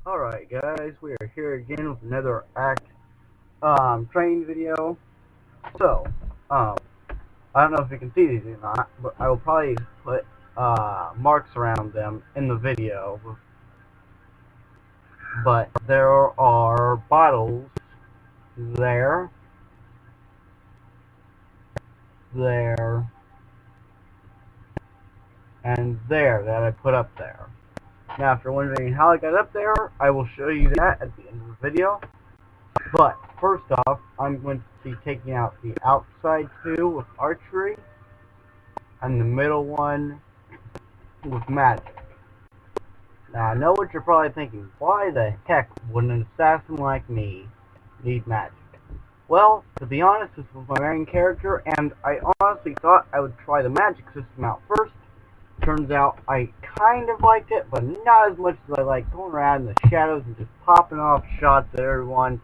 Alright guys, we are here again with another training video. So, I don't know if you can see these or not, but I will probably put marks around them in the video. But there are bottles there, there, and there that I put up there. Now, if you're wondering how I got up there, I will show you that at the end of the video. But first off, I'm going to be taking out the outside two with archery, and the middle one with magic. Now, I know what you're probably thinking. Why the heck would an assassin like me need magic? Well, to be honest, this was my main character, and I honestly thought I would try the magic system out first. Turns out I kind of liked it, but not as much as I like going around in the shadows and just popping off shots at everyone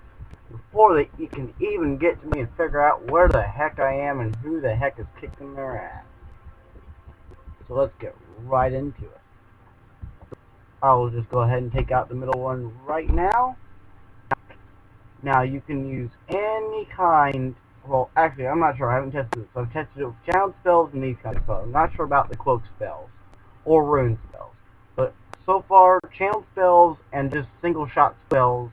before they can even get to me and figure out where the heck I am and who the heck is kicking their ass. So let's get right into it. I will just go ahead and take out the middle one right now. Now you can use any kind, well actually I'm not sure, I haven't tested it. So I've tested it with channel spells and these kind of spells. I'm not sure about the cloak spells or rune spells. But so far, channel spells and just single shot spells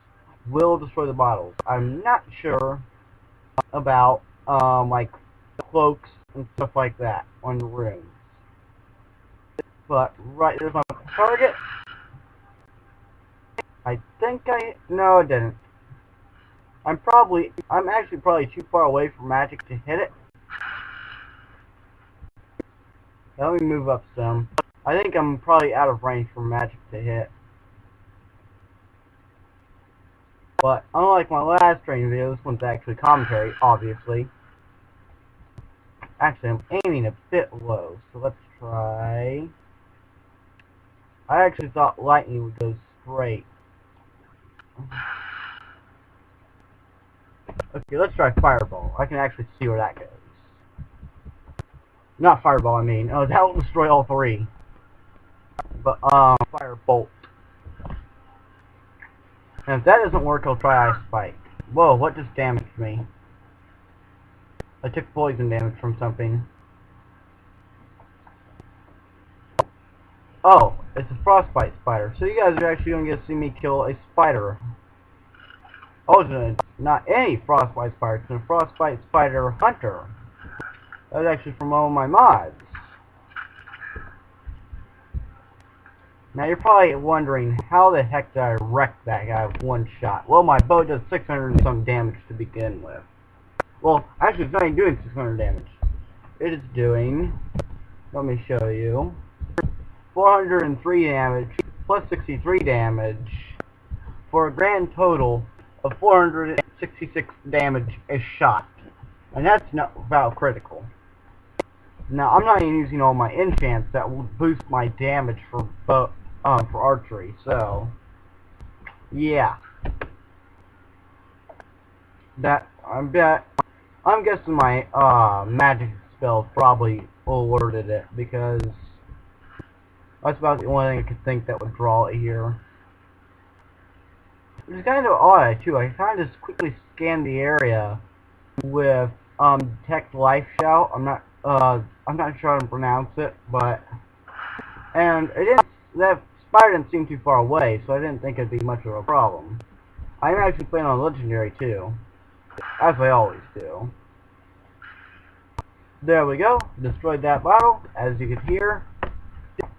will destroy the bottles. I'm not sure about like cloaks and stuff like that on the runes. But right there's my target. I think no, I didn't. I'm actually probably too far away from magic to hit it. Let me move up some. I think I'm probably out of range for magic to hit. But unlike my last training video, this one's actually commentary, obviously. Actually, I'm aiming a bit low, so let's try. I actually thought lightning would go straight. Okay, let's try fireball. I can actually see where that goes. Not fireball, I mean. Oh, that will destroy all three. But, firebolt. And if that doesn't work, I'll try ice spike. Whoa, what just damaged me? I took poison damage from something. Oh, it's a frostbite spider. So you guys are actually going to get to see me kill a spider. Oh, it's not any frostbite spider, it's a frostbite spider hunter. That was actually from all my mods. Now you're probably wondering, how the heck did I wreck that guy with one shot? Well, my bow does 600 and some damage to begin with. Well, actually it's not even doing 600 damage. It is doing, let me show you, 403 damage plus 63 damage for a grand total of 466 damage a shot. And that's not without critical. Now, I'm not even using all my enchants that will boost my damage for archery, so yeah. I'm guessing my magic spells probably alerted it, because that's about the only thing I could think that would draw it here. Which is kind of odd too. I kind of just quickly scanned the area with detect life shout. I'm not sure how to pronounce it, but that spider didn't seem too far away, so I didn't think it'd be much of a problem. I'm actually playing on legendary too, as I always do. There we go. Destroyed that bottle, as you could hear.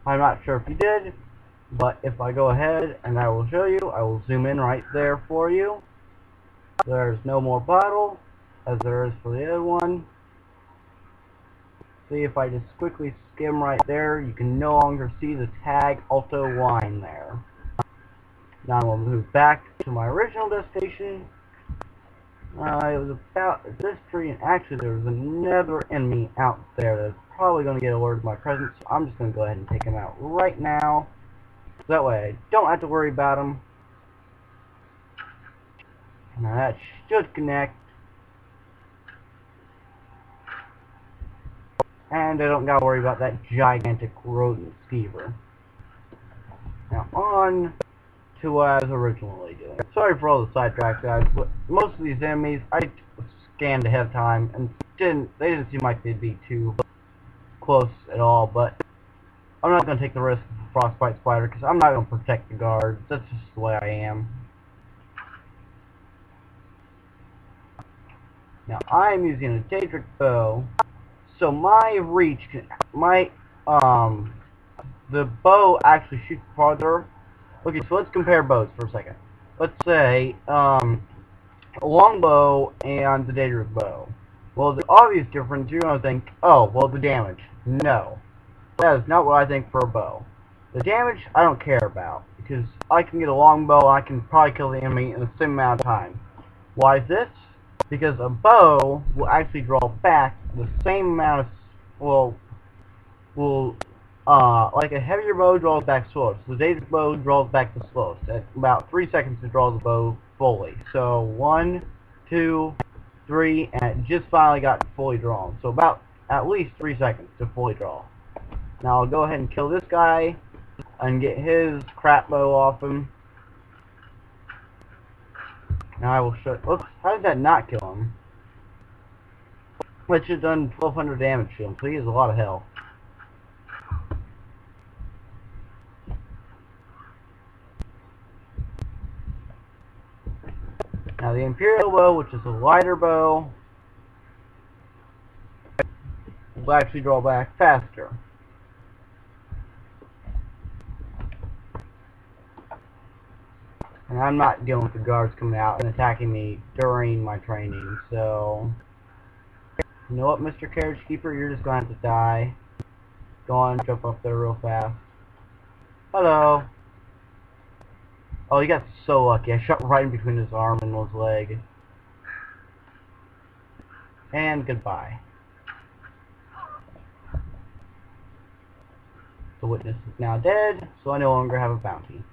I'm not sure if you did, but if I go ahead and I will show you, I will zoom in right there for you. There's no more bottle, as there is for the other one. See, if I just quickly skim right there, you can no longer see the tag Alto Wine there. Now I'm going to move back to my original destination. It was about this tree, and actually there was another enemy out there that's probably going to get alerted to my presence, so I'm just going to go ahead and take him out right now. So that way I don't have to worry about him. Now that should connect. And I don't gotta worry about that gigantic rodent skeever. Now on to what I was originally doing. Sorry for all the sidetracks, guys, but most of these enemies I scanned ahead of time and they didn't seem like they'd be too close at all, but I'm not going to take the risk of a frostbite spider because I'm not going to protect the guards. That's just the way I am. Now I'm using a Daedric bow, so my reach can, the bow actually shoots farther. Okay, so let's compare bows for a second. Let's say a longbow and the Daedric bow. Well, the obvious difference, you're going to think, oh, well, the damage. No, that is not what I think for a bow. The damage I don't care about because I can get a longbow and I can probably kill the enemy in the same amount of time. Why is this? Because a bow will actually draw back the same amount of, like a heavier bow draws back slowest. The Daedric bow draws back the slowest. At about 3 seconds to draw the bow fully. So 1, 2, 3, and it just finally got fully drawn. So about at least 3 seconds to fully draw. Now I'll go ahead and kill this guy and get his crap bow off him. Now I will show. Oops, how did that not kill him? It should have done 1200 damage to him, so he has a lot of health. Now the Imperial bow, which is a lighter bow, will actually draw back faster. And I'm not dealing with the guards coming out and attacking me during my training, so... You know what, Mr. Carriage Keeper? You're just going to have to die. Go on, jump up there real fast. Hello! Oh, he got so lucky. I shot right in between his arm and his leg. And goodbye. The witness is now dead, so I no longer have a bounty.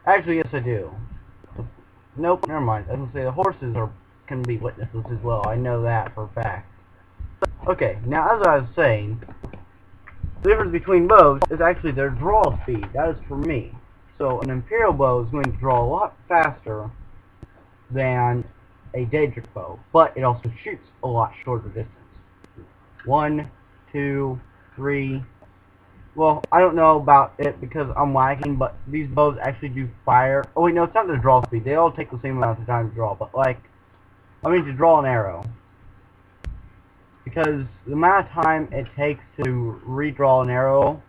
Actually, yes I do. Nope, never mind. I was going to say the horses can be witnesses as well. I know that for a fact. Okay, now as I was saying, the difference between bows is actually their draw speed. That is for me. So an Imperial bow is going to draw a lot faster than a Daedric bow, but it also shoots a lot shorter distance. 1, 2, 3... Well, I don't know about it because I'm lagging, but these bows actually do fire. Oh wait, no, it's not the draw speed. They all take the same amount of time to draw, but like, I mean to draw an arrow. Because the amount of time it takes to redraw an arrow,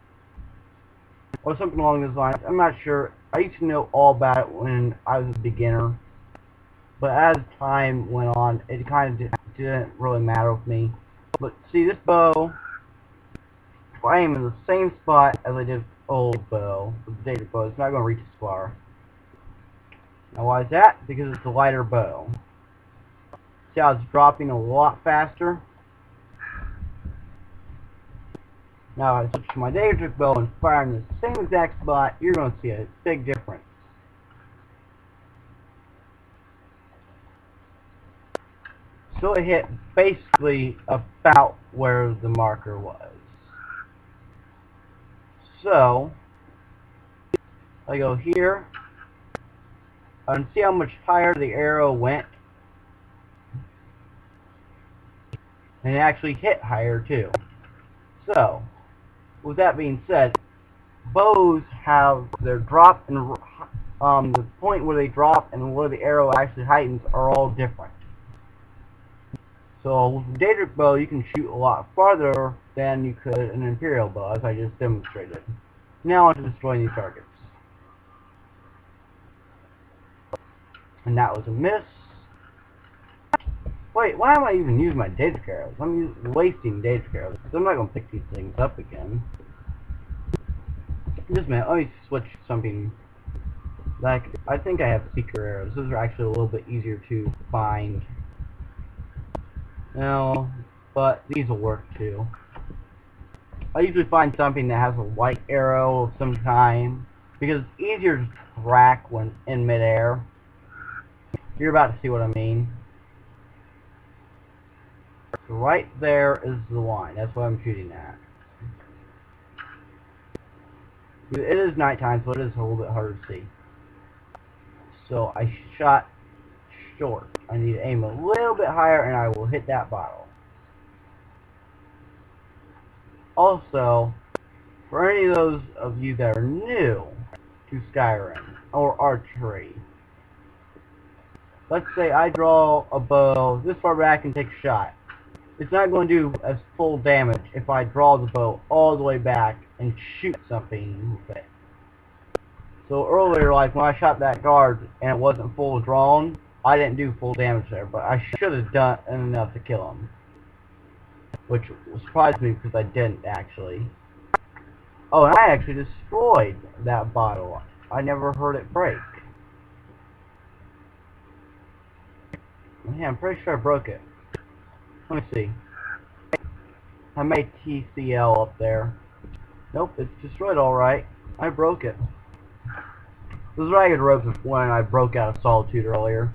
or something along those lines, I'm not sure. I used to know all about it when I was a beginner, but as time went on, it kind of didn't really matter with me. But see, this bow, if I aim in the same spot as I did with the old bow, with the Daedric bow, it's not going to reach as far. Now why is that? Because it's a lighter bow. See how it's dropping a lot faster? Now if I switch to my Daedric bow and fire in the same exact spot, you're going to see a big difference. So it hit basically about where the marker was. So, I go here, and see how much higher the arrow went? And it actually hit higher too. So, with that being said, bows have their drop and the point where they drop and where the arrow actually heightens are all different. So with the Daedric bow, you can shoot a lot farther than you could an Imperial bow, as I just demonstrated. Now on to destroying these targets. And that was a miss. Wait, why am I even using my Daedric arrows? I'm wasting Daedric arrows, because I'm not going to pick these things up again. Just a minute, let me switch something. Like, I think I have seeker arrows. Those are actually a little bit easier to find. No, but these will work too. I usually find something that has a white arrow of some kind, because it's easier to track when in midair. You're about to see what I mean. So right there is the line. That's what I'm shooting at. It is nighttime, so it is a little bit harder to see. So I shot short. I need to aim a little bit higher, and I will hit that bottle. Also, for any of those of you that are new to Skyrim or archery, let's say I draw a bow this far back and take a shot. It's not going to do as full damage if I draw the bow all the way back and shoot something with it. So earlier, like when I shot that guard and it wasn't full drawn, I didn't do full damage there, but I should have done enough to kill him. Which surprised me because I didn't actually. Oh, and I actually destroyed that bottle. I never heard it break. Yeah, I'm pretty sure I broke it. Let me see. I made TCL up there. Nope, it's destroyed alright. I broke it. Those ragged ropes is when I broke out of Solitude earlier.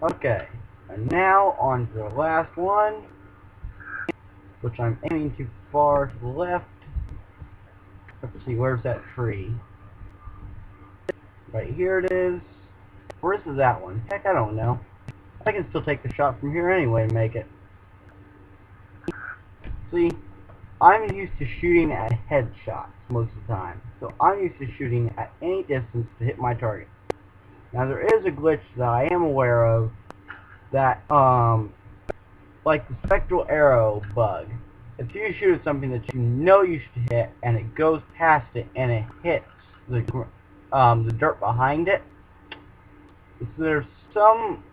Okay, and now on to the last one, which I'm aiming too far to the left. Let's see, where's that tree? Right here it is. Where's that one? Heck, I don't know. I can still take the shot from here anyway and make it. See, I'm used to shooting at headshots most of the time, so I'm used to shooting at any distance to hit my target. Now there is a glitch that I am aware of that, like the spectral arrow bug. If you shoot at something that you know you should hit and it goes past it and it hits the dirt behind it, so there's some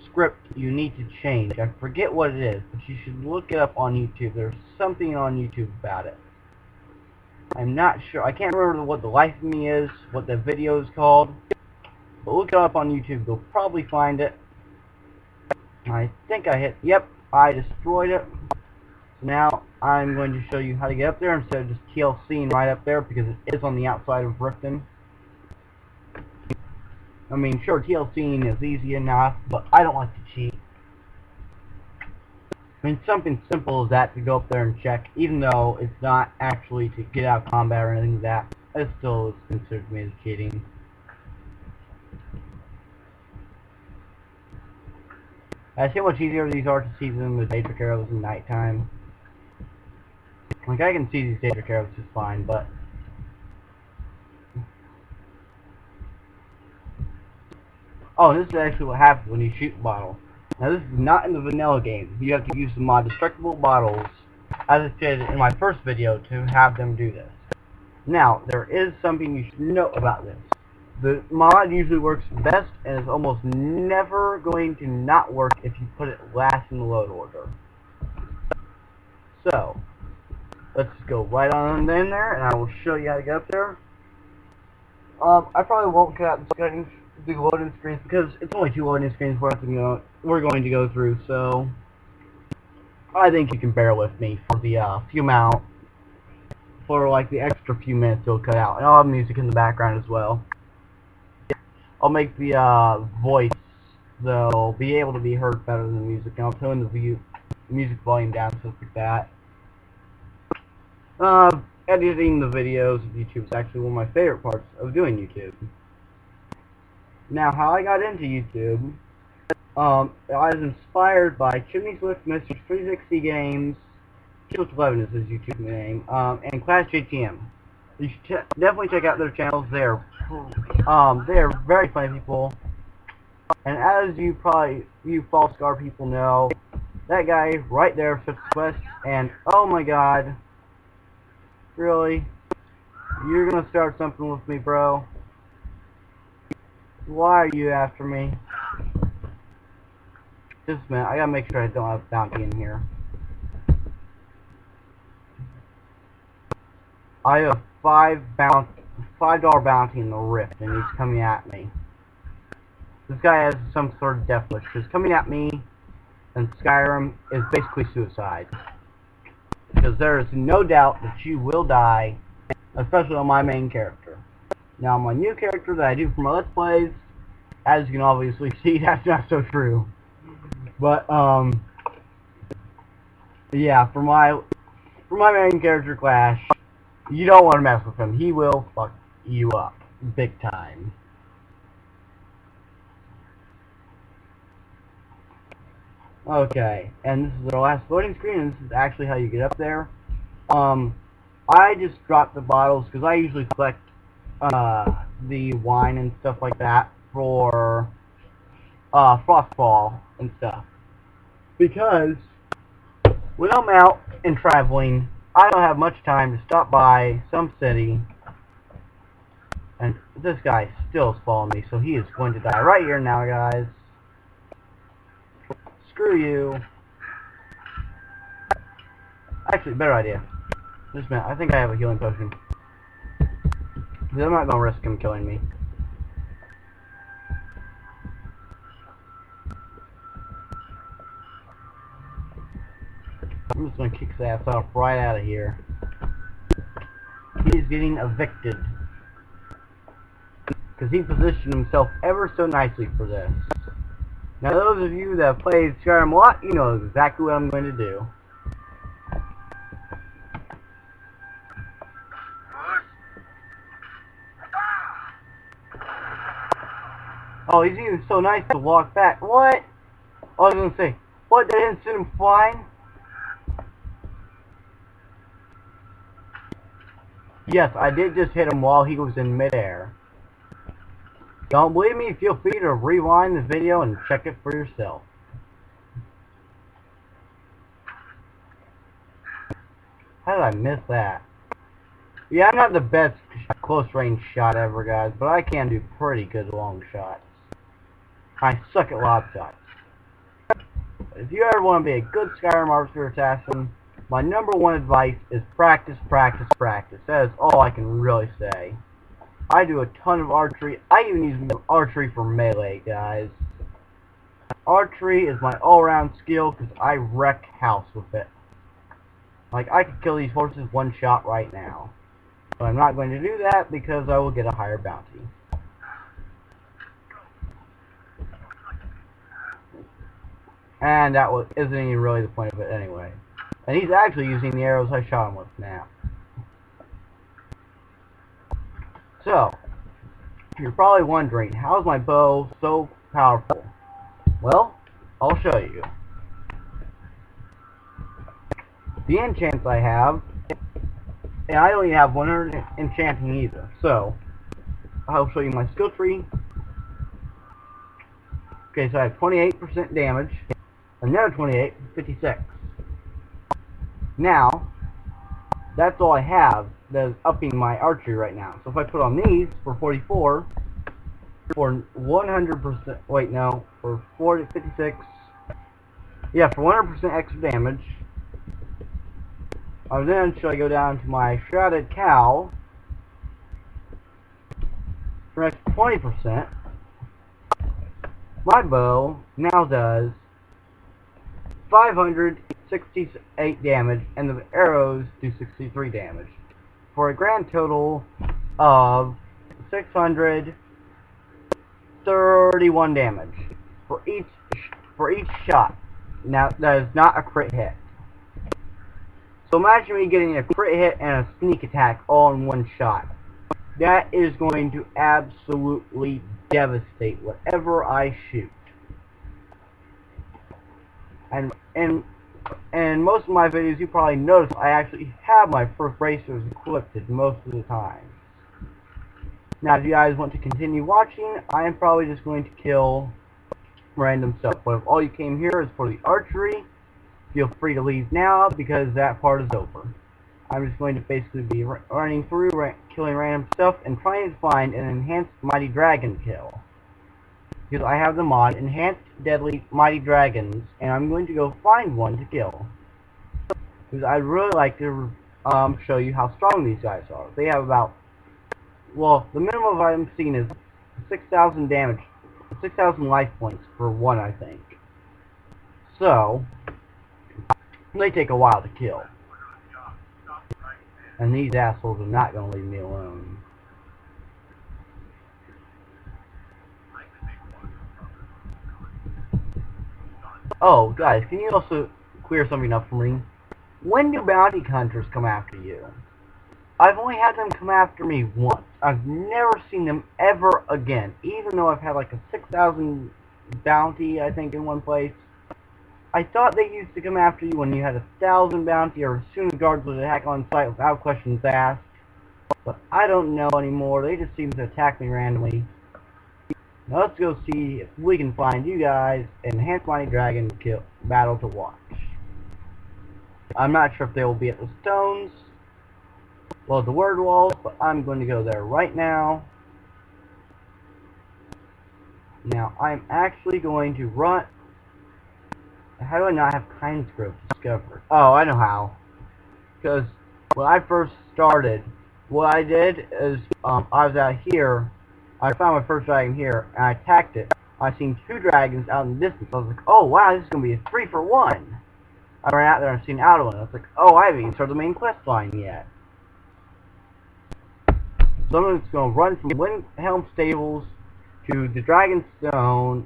script you need to change. I forget what it is, but you should look it up on YouTube. There's something on YouTube about it. I'm not sure. I can't remember what the life of me is, what the video is called. But look it up on YouTube. You'll probably find it. I think I hit. Yep, I destroyed it. So now I'm going to show you how to get up there instead of just TLCing right up there because it is on the outside of Riften. I mean, sure, TLCing is easy enough, but I don't like to cheat. I mean, something simple as that to go up there and check, even though it's not actually to get out of combat or anything like that, it still is considered to me as cheating. I see how much easier these are to see than the Daedric arrows in nighttime. Like, I can see these Daedric arrows just fine, but oh, this is actually what happens when you shoot a bottle. Now, this is not in the vanilla game. You have to use the mod Destructible Bottles, as I said in my first video, to have them do this. Now, there is something you should know about this. The mod usually works best and is almost never going to not work if you put it last in the load order. So, let's go right on in there, and I will show you how to get up there. I probably won't cut out the loading screens because it's only 2 loading screens we're going to go through, so I think you can bear with me for the like the extra few minutes it'll cut out, and I'll have music in the background as well. I'll make the voice though be able to be heard better than the music, and I'll tone the music volume down stuff like that. Editing the videos of YouTube is actually one of my favorite parts of doing YouTube. Now, how I got into YouTube, I was inspired by Chimney Swift, Mr. 360 Games, Swift 11 is his YouTube name, and Clash JTM. You should definitely check out their channels. They're very funny people, and as you False Scar people know, that guy right there fits the quest, and oh my god, really? You're gonna start something with me, bro? Why are you after me? Just a minute, I gotta make sure I don't have bounty in here. I have $5 bounty in the rift, and he's coming at me. This guy has some sort of death wish, because coming at me in Skyrim is basically suicide. Because there is no doubt that you will die, especially on my main character. Now, my new character that I do for my Let's Plays, as you can obviously see, that's not so true. But, yeah, for my for my main character class, you don't want to mess with him. He will fuck you up big time. Okay, and this is our last loading screen, and this is actually how you get up there. I just dropped the bottles because I usually collect the wine and stuff like that for Frostfall and stuff. Because when I'm out and traveling, I don't have much time to stop by some city. And this guy still is following me, so he is going to die right here now, guys. Screw you. Actually, better idea. Just a minute, I think I have a healing potion. I'm not going to risk him killing me. I'm just going to kick his ass off right out of here. He's getting evicted. Because he positioned himself ever so nicely for this. Now those of you that have played Skyrim a lot, you know exactly what I'm going to do. Oh, he's even so nice to walk back. What? I was going to say, what, they didn't send him flying? Yes, I did just hit him while he was in midair. Don't believe me? Feel free to rewind the video and check it for yourself. How did I miss that? Yeah, I'm not the best close range shot ever, guys, but I can do pretty good long shots. I suck at lob shots. If you ever want to be a good Skyrim archer assassin, my #1 advice is practice, practice, practice. That is all I can really say. I do a ton of archery. I even use archery for melee, guys. Archery is my all-around skill because I wreck house with it. Like, I could kill these horses one shot right now. But I'm not going to do that because I will get a higher bounty. And that isn't even really the point of it anyway. And he's actually using the arrows I shot him with now. So, you're probably wondering, how is my bow so powerful? Well, I'll show you. The enchants I have, and I only have 100 enchanting either, so I'll show you my skill tree. Okay, so I have 28% damage, another 28, 56. Now, that's all I have that is upping my archery right now. So if I put on these for 44, for 100%, wait no, for 40, 56, yeah, for 100% extra damage, then should I go down to my Shrouded Cow for an extra 20%, my bow now does 568 damage, and the arrows do 63 damage, for a grand total of 631 damage for each shot. Now that is not a crit hit. So imagine me getting a crit hit and a sneak attack all in one shot. That is going to absolutely devastate whatever I shoot. And most of my videos, you probably notice I actually have my first bracers equipped most of the time. Now, if you guys want to continue watching, I am probably just going to kill random stuff. But if all you came here is for the archery, feel free to leave now because that part is over. I'm just going to basically be running through, killing random stuff, and trying to find an enhanced mighty dragon kill. Because I have the mod Enhanced Deadly Mighty Dragons, and I'm going to go find one to kill. Because I'd really like to show you how strong these guys are. They have about, well, the minimum I'm seeing is 6,000 damage, 6,000 life points for one, I think. So, they take a while to kill. And these assholes are not going to leave me alone. Oh, guys, can you also clear something up for me? When do bounty hunters come after you? I've only had them come after me once. I've never seen them ever again, even though I've had like a 6,000 bounty, I think, in one place. I thought they used to come after you when you had 1,000 bounty, or as soon as guards would attack on site without questions asked. But I don't know anymore. They just seem to attack me randomly. Now let's go see if we can find you guys an Enhanced Mighty Dragon battle to watch. I'm not sure if they will be at the stones, well, the word walls, but I'm going to go there right now. Now, I'm actually going to run. How do I not have Kind's Grove discovered? Oh, I know how. Because when I first started, what I did is, I was out here, I found my first dragon here, and I attacked it. I seen 2 dragons out in the distance. I was like, oh wow, this is going to be a 3-for-1. I ran out there and seen out one. I was like, oh, I haven't even started the main quest line yet. So I'm just going to run from Windhelm Stables to the Dragonstone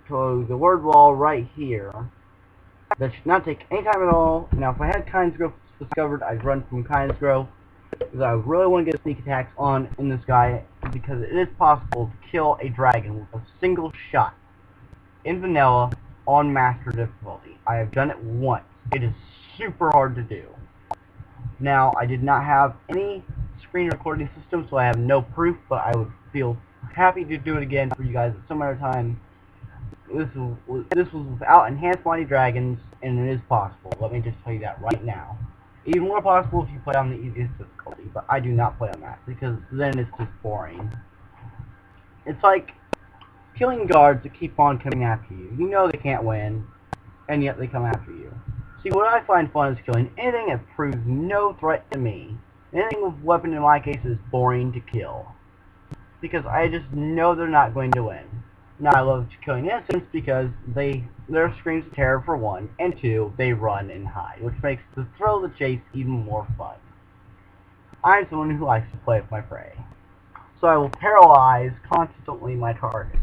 to the word wall right here. That should not take any time at all. Now, if I had Kind's Grove discovered, I'd run from Kind's Grove, because I really want to get sneak attacks on in this guy, because it is possible to kill a dragon with a single shot in vanilla on master difficulty. I have done it once. It is super hard to do. Now, I did not have any screen recording system, so I have no proof, but I would feel happy to do it again for you guys at some other time. This was without Enhanced Mighty Dragons, and it is possible. Let me just tell you that right now. Even more possible if you play on the easiest difficulty, but I do not play on that, because then it's just boring. It's like killing guards that keep on coming after you. You know they can't win, and yet they come after you. See, what I find fun is killing anything that proves no threat to me. Anything with weapon, in my case, is boring to kill, because I just know they're not going to win. Now, I love killing innocents because their screams of terror for 1, and 2, they run and hide, which makes the thrill of the chase even more fun. I'm someone who likes to play with my prey, so I will paralyze constantly my targets,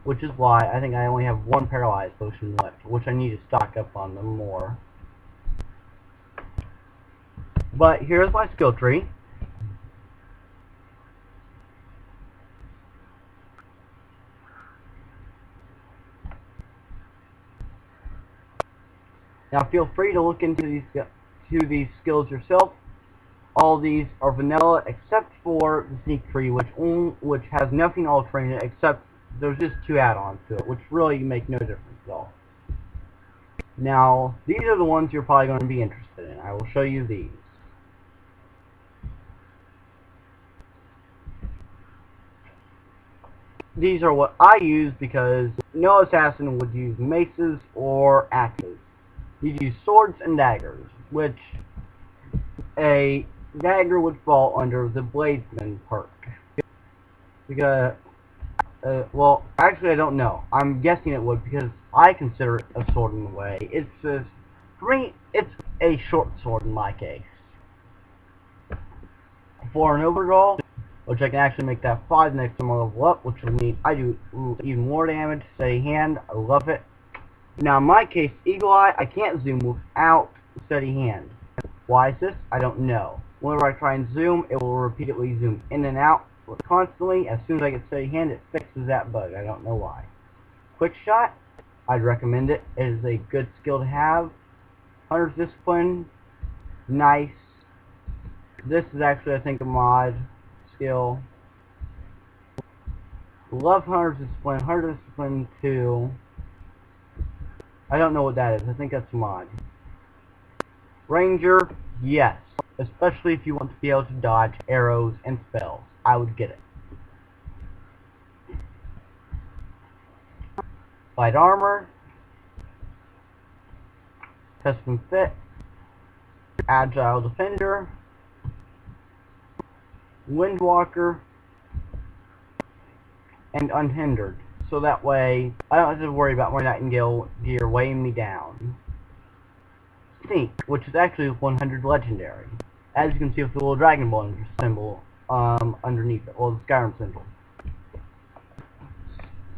which is why I think I only have 1 paralyzed potion left, which I need to stock up on them more. But here's my skill tree. Now feel free to look into these skills yourself. All these are vanilla except for the sneak tree, which has nothing altering it except there's just 2 add-ons to it, which really make no difference at all. Now these are the ones you're probably going to be interested in. I will show you these. These are what I use because no assassin would use maces or axes. You use swords and daggers, which a dagger would fall under the bladesman perk. Because, well, actually I don't know. I'm guessing it would because I consider it a sword in a way. It's for me, it's a short sword in my case. For an overdraw, which I can actually make that 5 next time I level up, which will mean I do even more damage. Steady hand, I love it. Now in my case, Eagle Eye, I can't zoom without steady hand. Why is this? I don't know. Whenever I try and zoom, it will repeatedly zoom in and out constantly. As soon as I get steady hand, it fixes that bug. I don't know why. Quick shot, I'd recommend it. It is a good skill to have. Hunter's Discipline, nice. This is actually, I think, a mod skill. Love Hunter's Discipline. Hunter's Discipline 2. I don't know what that is. I think that's a mod. Ranger, yes. Especially if you want to be able to dodge arrows and spells. I would get it. Light Armor. Custom Fit. Agile Defender. Windwalker. And Unhindered. So that way, I don't have to worry about my Nightingale gear weighing me down. Sneak, which is actually 100 legendary. As you can see with the little Dragon Ball symbol underneath it, or the Skyrim symbol.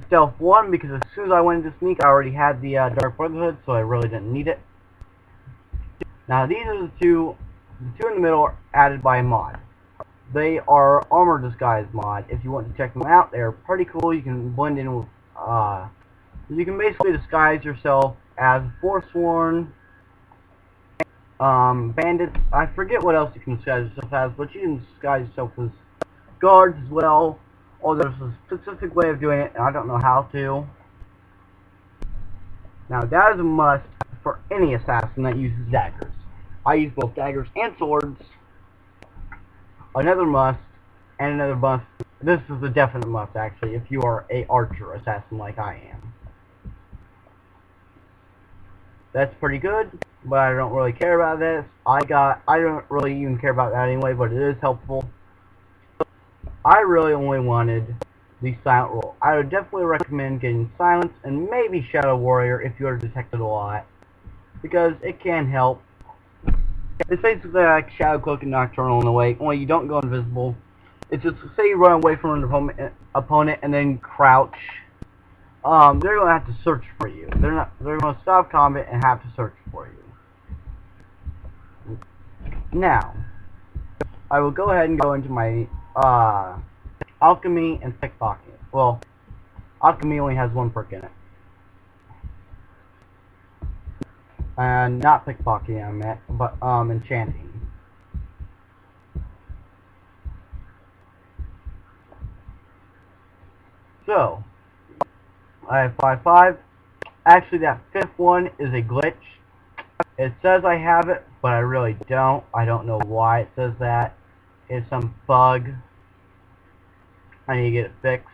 Stealth 1, because as soon as I went into Sneak, I already had the Dark Brotherhood, so I really didn't need it. Now these are the two in the middle are added by a mod. They are armor disguise mod. If you want to check them out, they're pretty cool. You can blend in with, you can basically disguise yourself as Forsworn, bandits. I forget what else you can disguise yourself as, but you can disguise yourself as guards as well. Or there's a specific way of doing it, and I don't know how to. Now that is a must for any assassin that uses daggers. I use both daggers and swords. Another must, and another must. This is a definite must, actually, if you are a archer assassin like I am. That's pretty good, but I don't really care about this. I don't really even care about that anyway, but it is helpful. I really only wanted the silent role. I would definitely recommend getting silence and maybe Shadow Warrior if you are detected a lot, because it can help. It's basically like Shadow Cloak and Nocturnal in a way, only you don't go invisible. It's just, say you run away from an opponent and then crouch. They're gonna have to search for you. They're gonna stop combat and have to search for you. Now, I will go ahead and go into my alchemy and pickpocket. Well, alchemy only has one perk in it. And not pickpocketing I meant, but enchanting. So, I have 5/5. Actually, that fifth one is a glitch. It says I have it, but I really don't. I don't know why it says that. It's some bug. I need to get it fixed,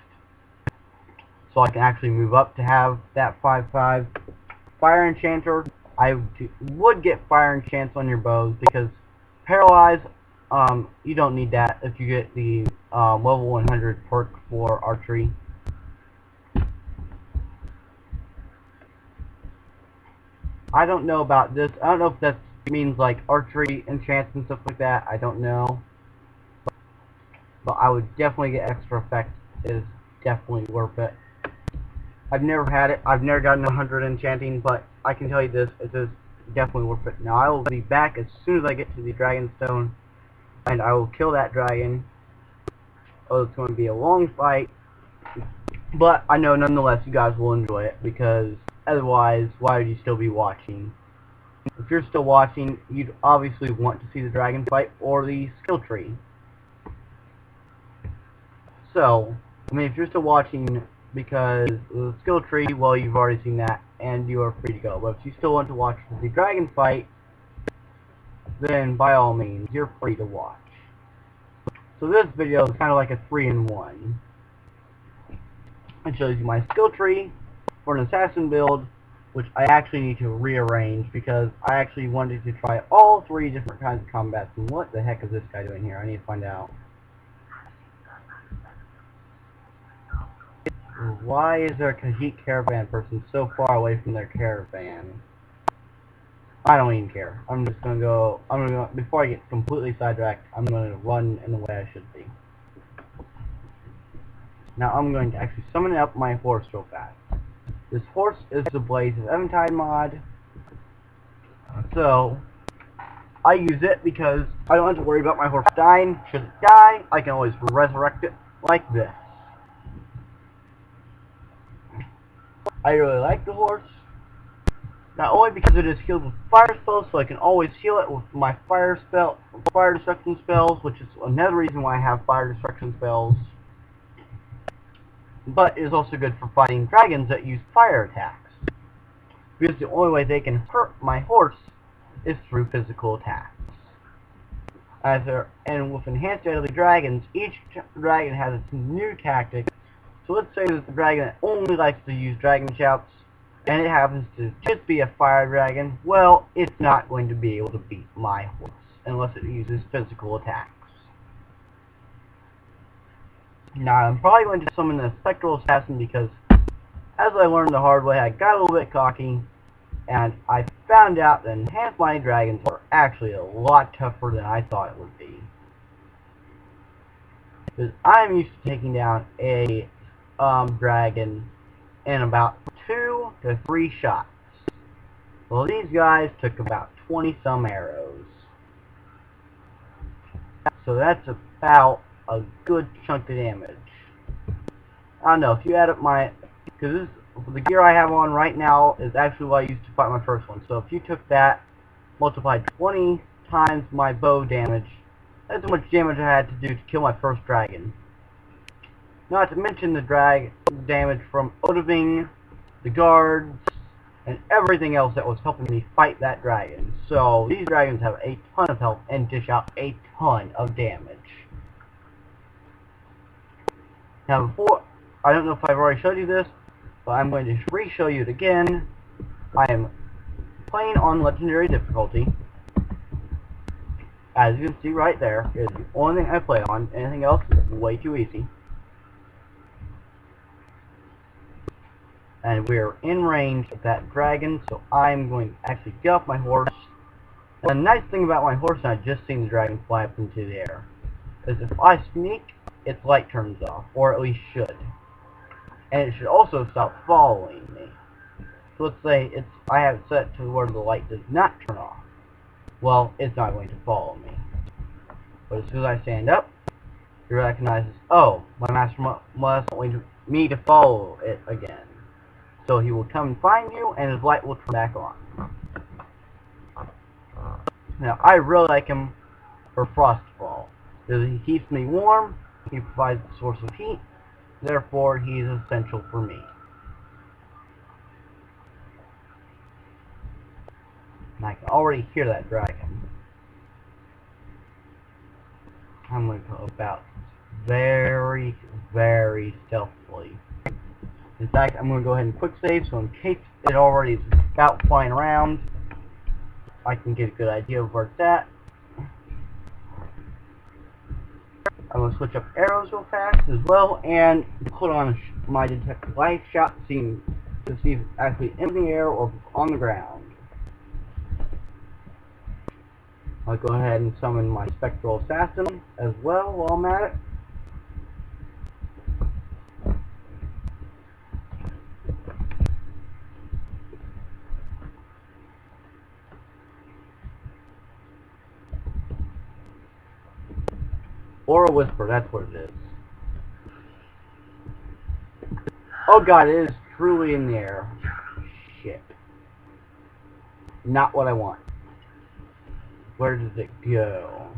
so I can actually move up to have that 5/5. Fire Enchanter. I would get Fire Enchants on your bows, because Paralyze, you don't need that if you get the level 100 perk for archery. I don't know about this. I don't know if that means like archery enchants and stuff like that. I don't know. But I would definitely get extra effects. It is definitely worth it. I've never had it. I've never gotten 100 enchanting, but I can tell you this, it is definitely worth it. Now I will be back as soon as I get to the dragon stone, and I will kill that dragon. Oh, it's going to be a long fight, but I know nonetheless you guys will enjoy it, because otherwise, why would you still be watching? If you're still watching, you'd obviously want to see the dragon fight or the skill tree. So, I mean, if you're still watching, because the skill tree, well, you've already seen that, and you are free to go. But if you still want to watch the dragon fight, then by all means, you're free to watch. So this video is kind of like a 3-in-1. It shows you my skill tree for an assassin build, which I actually need to rearrange, because I actually wanted to try all 3 different kinds of combats. And what the heck is this guy doing here? I need to find out. Why is there a Khajiit caravan person so far away from their caravan? I don't even care. I'm just gonna go, before I get completely sidetracked, I'm gonna run in the way I should be. Now I'm going to actually summon up my horse real fast. This horse is the Blaze of Eventide mod. So, I use it because I don't have to worry about my horse dying. Should it die, I can always resurrect it like this. I really like the horse, not only because it is healed with fire spells, so I can always heal it with my fire destruction spells, which is another reason why I have fire destruction spells, but it is also good for fighting dragons that use fire attacks, because the only way they can hurt my horse is through physical attacks. And with enhanced deadly dragons, each dragon has its new tactic. So let's say that the dragon that only likes to use dragon shouts, and it happens to just be a fire dragon, well, it's not going to be able to beat my horse, unless it uses physical attacks. Now, I'm probably going to summon a Spectral Assassin, because, as I learned the hard way, I got a little bit cocky, and I found out that enhanced mighty dragons are actually a lot tougher than I thought it would be. Because I'm used to taking down a dragon in about 2 to 3 shots. Well, these guys took about 20 some arrows. So that's about a good chunk of damage. I don't know, if you add up my... Because the gear I have on right now is actually what I used to fight my first one. So if you took that, multiplied 20 times my bow damage, that's how much damage I had to do to kill my first dragon. Not to mention the damage from Odoving, the guards, and everything else that was helping me fight that dragon. So these dragons have a ton of health and dish out a ton of damage. Now before, I don't know if I've already showed you this, but I'm going to re-show you it again. I am playing on Legendary difficulty. As you can see right there, is the only thing I play on. Anything else is way too easy. And we're in range of that dragon, so I'm going to actually get off my horse. And the nice thing about my horse, and I've just seen the dragon fly up into the air, is if I sneak, its light turns off, or at least should. And it should also stop following me. So let's say I have it set to where the light does not turn off. Well, it's not going to follow me. But as soon as I stand up, it recognizes, oh, my master must want me to follow it again. So he will come and find you, and his light will turn back on. Now, I really like him for Frostfall, because he keeps me warm, he provides a source of heat, therefore he is essential for me. And I can already hear that dragon. I'm going to go about very, very stealthily. In fact, I'm going to go ahead and quick save, so in case it already is about flying around, I can get a good idea of where it's at. I'm going to switch up arrows real fast as well, and put on my detective light shot to see if it's actually in the air or on the ground. I'll go ahead and summon my Spectral Assassin as well while I'm at it. Or a Whisper, that's what it is. Oh god, it is truly in the air. Shit. Not what I want. Where does it go?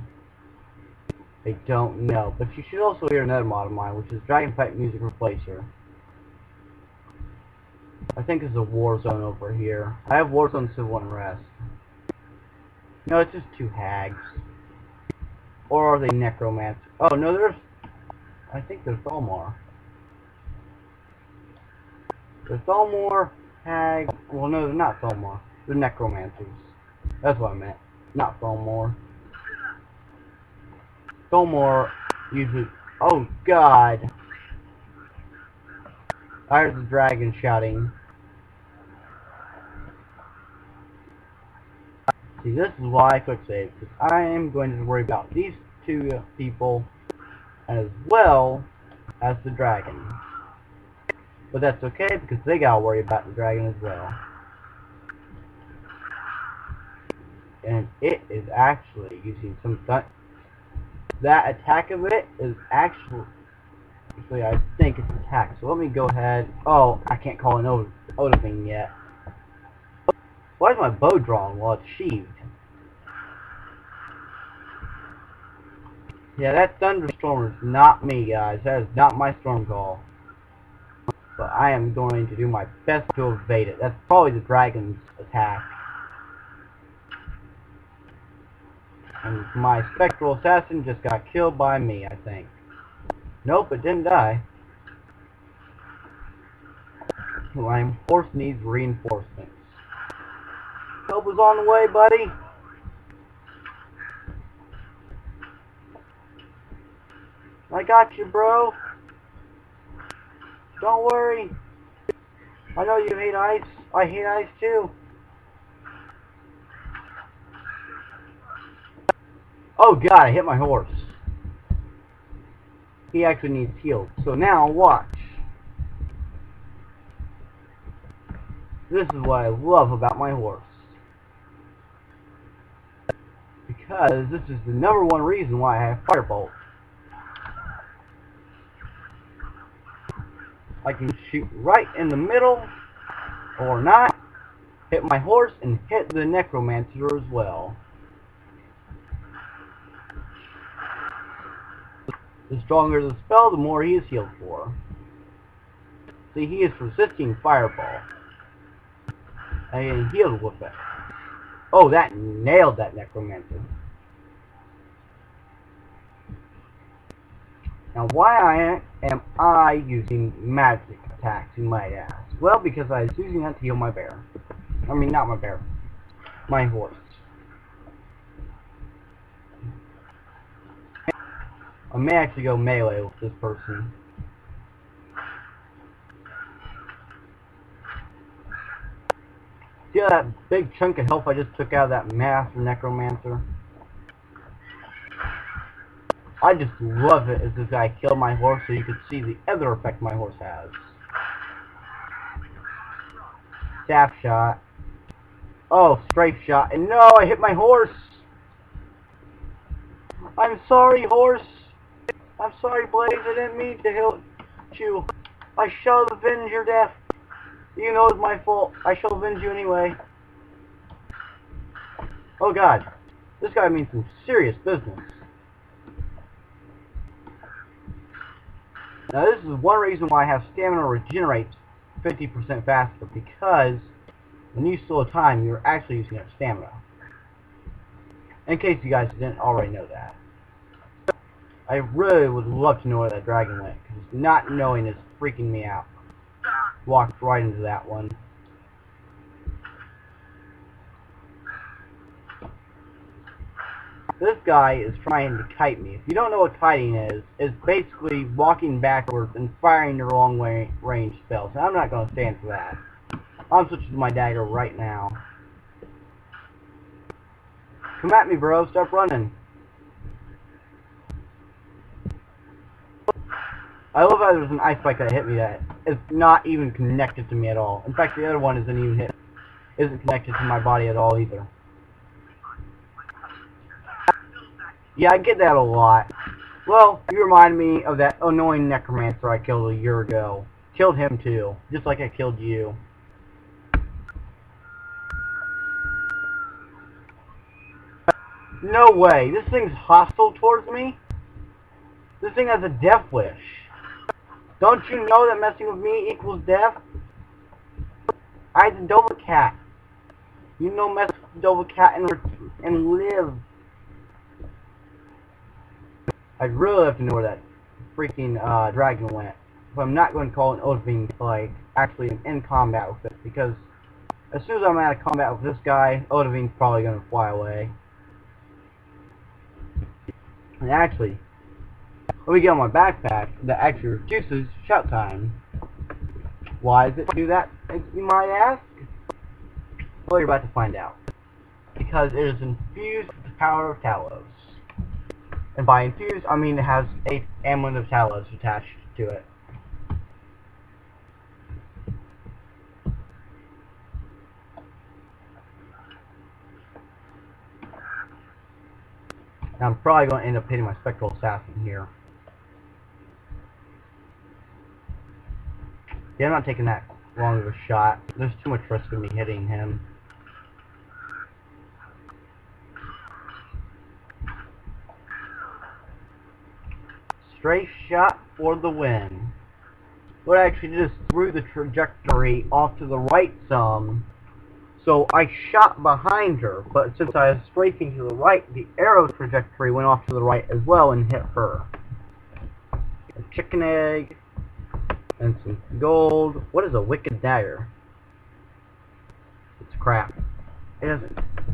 I don't know. But you should also hear another mod of mine, which is Dragon Fight Music Replacer. I think it's a Warzone over here. I have Warzone Civil Unrest. No, it's just two hags. Or are they necromancers? Oh, no, I think there's Thalmor. There's Thalmor, Hag... Well, no, they're not Thalmor. They're necromancers. That's what I meant. Not Thalmor. Thalmor usually... Oh, God! I heard the dragon shouting. See, this is why I quick save, because I am going to worry about these two people as well as the dragon. But that's okay, because they gotta worry about the dragon as well. And it is actually using some... That attack of it is actually, I think it's attack. So let me go ahead... Oh, I can't call an Odoving yet. Why is my bow drawn while it's sheathed? Yeah, that thunderstorm is not me, guys. That is not my storm call. But I am going to do my best to evade it. That's probably the dragon's attack. And my Spectral Assassin just got killed by me, I think. Nope, it didn't die. My horse needs reinforcements. Help is on the way, buddy. I got you, bro. Don't worry. I know you hate ice. I hate ice too. Oh god, I hit my horse. He actually needs healed. So now, watch. This is what I love about my horse. because this is the #1 reason why I have firebolt. I can shoot right in the middle, or not, hit my horse, and hit the necromancer as well. The stronger the spell, the more he is healed for. See, he is resisting fireball. And healed with it. Oh, that nailed that necromancer. Now, why am I using magic attacks, you might ask? Well, because I was using that to heal my bear. I mean, not my bear. My horse. I may actually go melee with this person. See that big chunk of health I just took out of that master necromancer? I just love it as this guy killed my horse so you could see the other effect my horse has. Staff shot. Oh, strafe shot. And no, I hit my horse! I'm sorry, horse! I'm sorry, Blaze, I didn't mean to hit you. I shall avenge your death. You know it's my fault. I shall avenge you anyway. Oh god. This guy means some serious business. Now this is one reason why I have stamina regenerates 50% faster, because when you slow time, you're actually using up stamina. In case you guys didn't already know that. I really would love to know where that dragon went, because not knowing is freaking me out. Walked right into that one. This guy is trying to kite me. If you don't know what kiting is, it's basically walking backwards and firing the wrong range spells. And I'm not going to stand for that. I'm switching to my dagger right now. Come at me, bro. Stop running. I love how there's an ice spike that hit me that is not even connected to me at all. In fact, the other one isn't connected to my body at all either. Yeah, I get that a lot. Well, you remind me of that annoying necromancer I killed a year ago. Killed him too, just like I killed you. No way, this thing's hostile towards me? This thing has a death wish. Don't you know that messing with me equals death? I had the Dover cat. You know, mess with the Dover cat and live. I'd really have to know where that freaking dragon went. But I'm not going to call it an Odin, like, actually in combat with it, because as soon as I'm out of combat with this guy, Odin's probably going to fly away. And actually, let me get on my backpack that actually reduces shout time. Why does it do that, you might ask? Well, you're about to find out. Because it is infused with the power of Talos. And by infused, I mean it has an amulet of Talos attached to it. Now I'm probably going to end up hitting my Spectral Assassin here. Yeah, I'm not taking that long of a shot. There's too much risk of me hitting him. Straight shot for the win. What I actually did is threw the trajectory off to the right some. So I shot behind her, but since I was strafing to the right, the arrow trajectory went off to the right as well and hit her. A chicken egg. And some gold. What is a wicked dagger? It's crap. It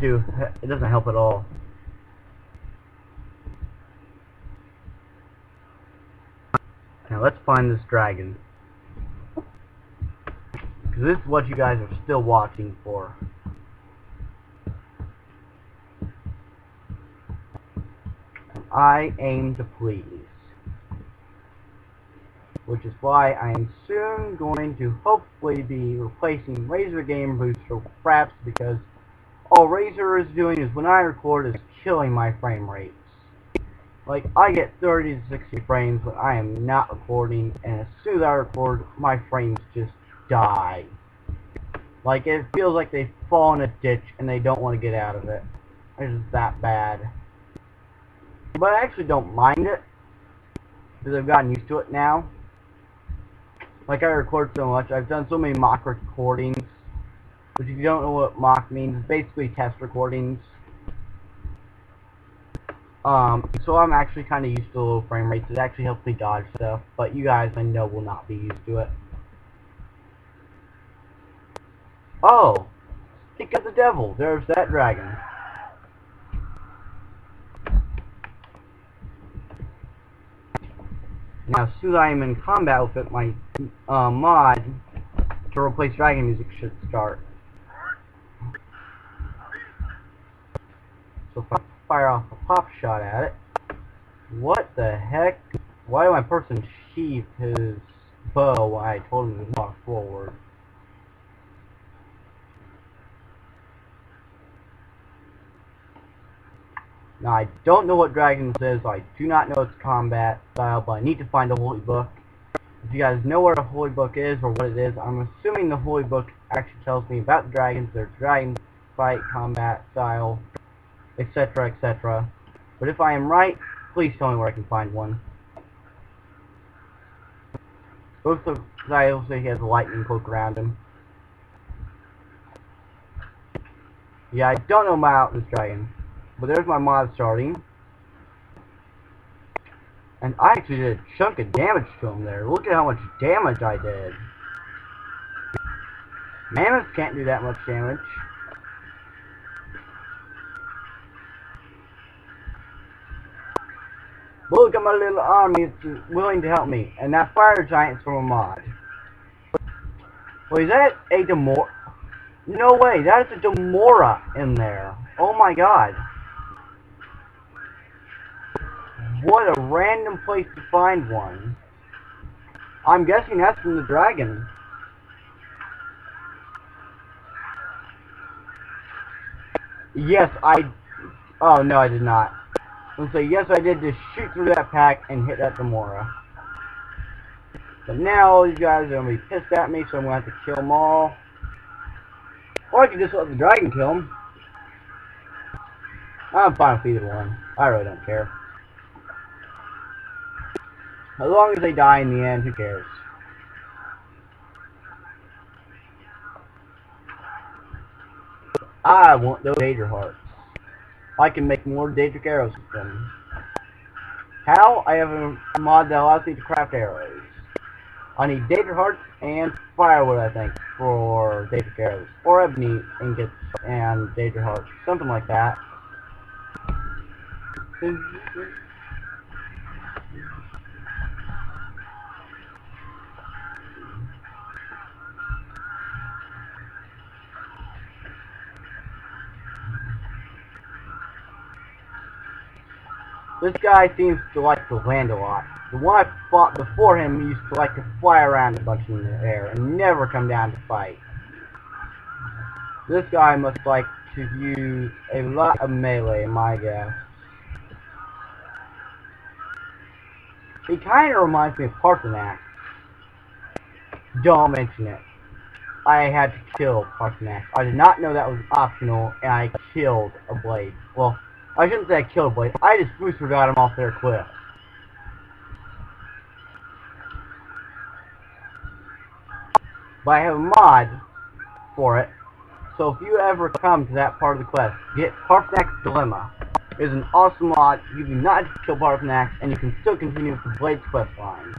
doesn't help at all. Now let's find this dragon. Because this is what you guys are still watching for. And I aim to please. Which is why I am soon going to hopefully be replacing Razor Game Booster with Fraps, because all Razer is doing is when I record is killing my frame rates. Like, I get 30 to 60 frames when I am not recording, and as soon as I record, my frames just die. Like, it feels like they fall in a ditch and they don't want to get out of it. It's just that bad. But I actually don't mind it, because I've gotten used to it now. Like, I record so much, I've done so many mock recordings, which if you don't know what mock means, it's basically test recordings. So I'm actually kind of used to low frame rates. It actually helps me dodge stuff, but you guys I know will not be used to it. Oh! Think of the devil! There's that dragon. Now, as soon as I am in combat with it, my mod to replace dragon music should start. So if I fire off a pop shot at it, what the heck? Why did my person sheath his bow when I told him to walk forward? Now, I don't know what dragon this is, so I do not know its combat style, but I need to find a holy book. If you guys know where a holy book is, or what it is, I'm assuming the holy book actually tells me about the dragons, their dragon fight, combat style, etc., etc. But if I am right, please tell me where I can find one. Both of I also he has a lightning cloak around him. Yeah, I don't know about this dragon. But there's my mod starting. And I actually did a chunk of damage to him there. Look at how much damage I did. Mammoths can't do that much damage. Look at my little army that's willing to help me. And that fire giant's from a mod. Wait, is that a demora? No way, that is a demora in there. Oh my god. What a random place to find one. I'm guessing that's from the dragon. Yes, oh no, I did not. Let's say yes, I did just shoot through that pack and hit that demora. But now all these guys are gonna be pissed at me, so I'm gonna have to kill them all. Or I could just let the dragon kill them. I'm fine with either one. I really don't care. As long as they die in the end, who cares? I want those Daedra hearts. I can make more Daedric arrows with them. How? I have a mod that allows me to craft arrows. I need Daedra hearts and firewood, I think, for Daedric arrows. Or ebony ingots and Daedra hearts. Something like that. This guy seems to like to land a lot. The one I fought before him used to like to fly around a bunch in the air and never come down to fight. This guy must like to use a lot of melee, my guess. He kind of reminds me of Parthenax. Don't mention it. I had to kill Parthenax. I did not know that was optional, and I killed a blade. Well, I shouldn't say I killed a blade. I just booster got him off their cliff. But I have a mod for it. So if you ever come to that part of the quest, get Parthenax's Dilemma. It is an awesome mod. You do not have to kill Parthenax, and you can still continue with the Blade's quest line.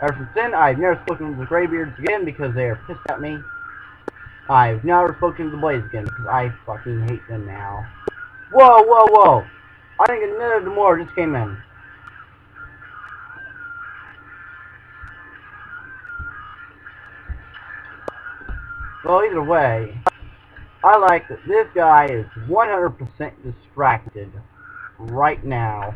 Ever since then, I've never spoken to the Greybeards again because they are pissed at me. I've never spoken to the Blades again because I fucking hate them now. Whoa, whoa, whoa! I think another demora just came in. Well, either way, I like that this guy is 100% distracted right now.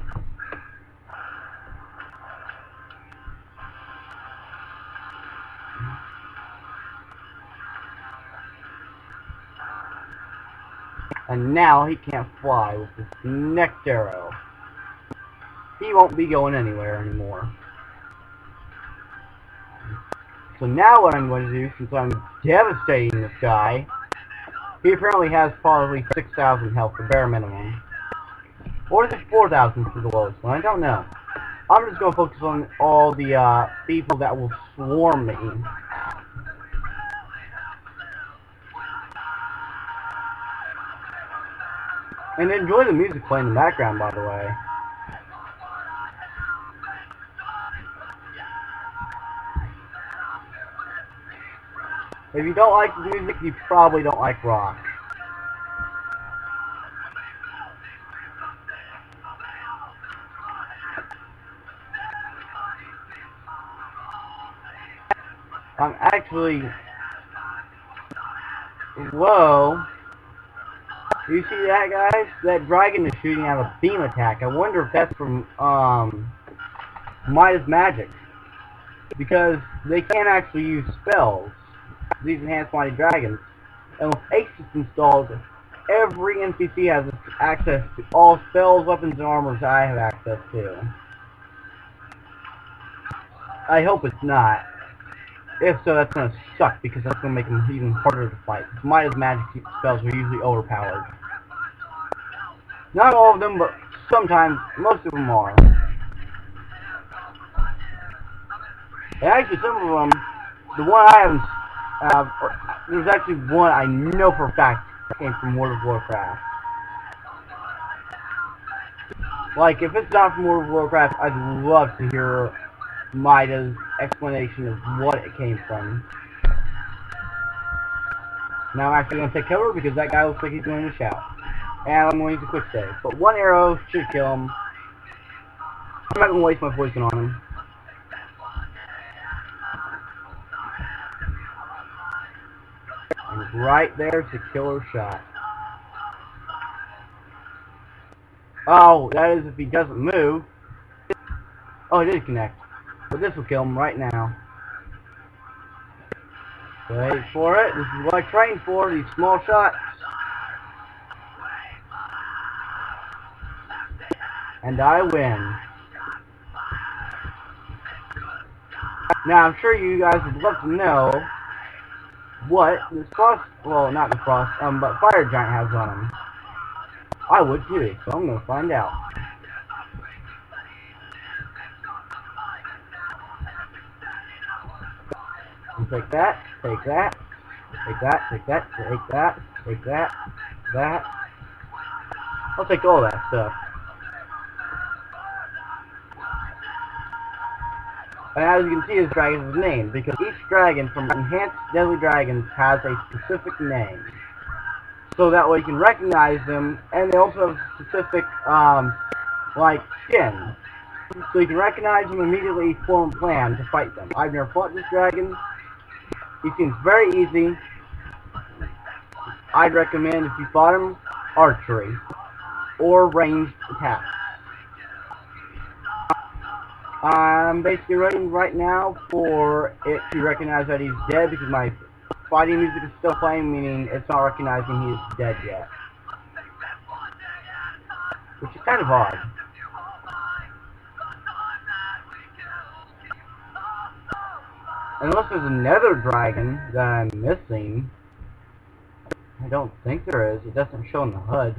And now he can't fly with this next arrow. He won't be going anywhere anymore. So now what I'm going to do, since I'm devastating this guy, he apparently has probably 6,000 health, the bare minimum. Or is it 4,000 for the lowest one? I don't know. I'm just going to focus on all the people that will swarm me. And enjoy the music playing in the background, by the way. If you don't like the music, you probably don't like rock. I'm actually... Whoa. Do you see that, guys? That dragon is shooting out a beam attack. I wonder if that's from, Midas Magic. Because they can't actually use spells. These enhanced mighty dragons. And with Aces installed, every NPC has access to all spells, weapons, and armors I have access to. I hope it's not. If so, that's gonna suck, because that's gonna make them even harder to fight. Midas Magic spells are usually overpowered. Not all of them, but sometimes, most of them are. And actually, some of them, the one I haven't, there's actually one I know for a fact came from World of Warcraft. Like, if it's not from World of Warcraft, I'd love to hear Mida's explanation of what it came from. Now I'm actually going to take cover because that guy looks like he's going to shout. And I'm going to use a quick save. But one arrow should kill him. I'm not going to waste my poison on him. And right there's the killer shot. Oh, that is if he doesn't move. Oh, it did connect. But this will kill him right now. Wait for it. This is what I trained for, these small shots. And I win. Now, I'm sure you guys would love to know what this frost, well, not the frost, but fire giant has on him. I would too, so I'm gonna find out. Take that, take that, take that, take that, take that, take that, that. I'll take all that stuff. And as you can see, this dragon is named because each dragon from Enhanced Deadly Dragons has a specific name. So that way you can recognize them, and they also have specific, like, skin. So you can recognize them and immediately form a plan to fight them. I've never fought this dragon. He seems very easy. I'd recommend, if you fought him, archery or ranged attacks. I'm basically waiting right now for it to recognize that he's dead because my fighting music is still playing, meaning it's not recognizing he is dead yet. Which is kind of odd. Unless there's another dragon that I'm missing. I don't think there is. It doesn't show in the HUD.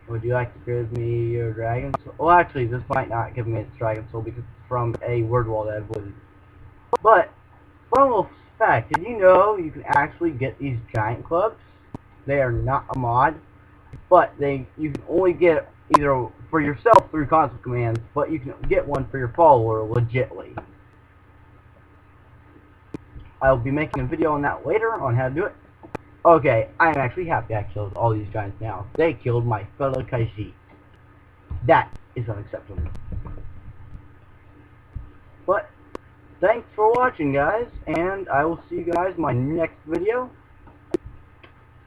Would you like to give me your dragon soul? Well, actually, this might not give me its dragon soul because it's from a word wall that I've avoided. But, fun little fact, did you know you can actually get these giant clubs? They are not a mod, but you can only get either for yourself through console commands, but you can get one for your follower legitly. I'll be making a video on that later on how to do it. Okay, I'm actually happy I killed all these giants now. They killed my fellow Kaishi. That is unacceptable. But, thanks for watching, guys, and I will see you guys in my next video.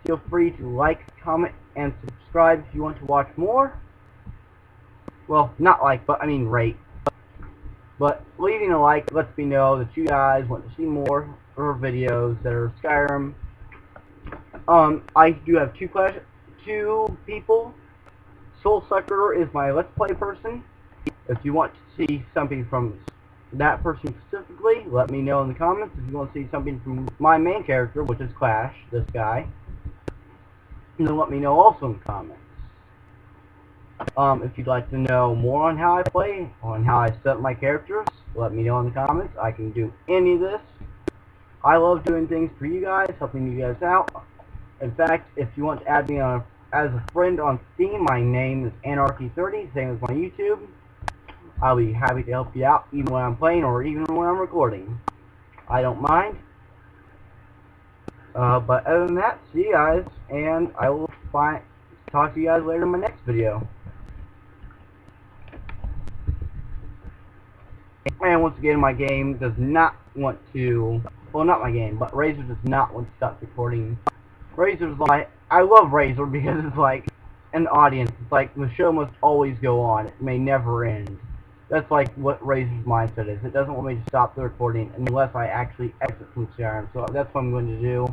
Feel free to like, comment, and subscribe if you want to watch more. Well, not like, but I mean rate. But leaving a like lets me know that you guys want to see more videos that are Skyrim. I do have two people. Soul Sucker is my Let's Play person. If you want to see something from that person specifically, let me know in the comments. If you want to see something from my main character, which is Clash, this guy, then let me know also in the comments. If you'd like to know more on how I play, on how I set up my characters, let me know in the comments. I can do any of this. I love doing things for you guys, helping you guys out. In fact, if you want to add me as a friend on Steam, my name is Anarchy30, same as my YouTube. I'll be happy to help you out even when I'm playing or even when I'm recording. I don't mind. But other than that, see you guys, and I will talk to you guys later in my next video. And once again, my game does not want to, well, not my game, but Razor does not want to stop recording. Razor's like, I love Razor because it's like an audience. It's like the show must always go on. It may never end. That's like what Razor's mindset is. It doesn't want me to stop the recording unless I actually exit from Skyrim. So that's what I'm going to do.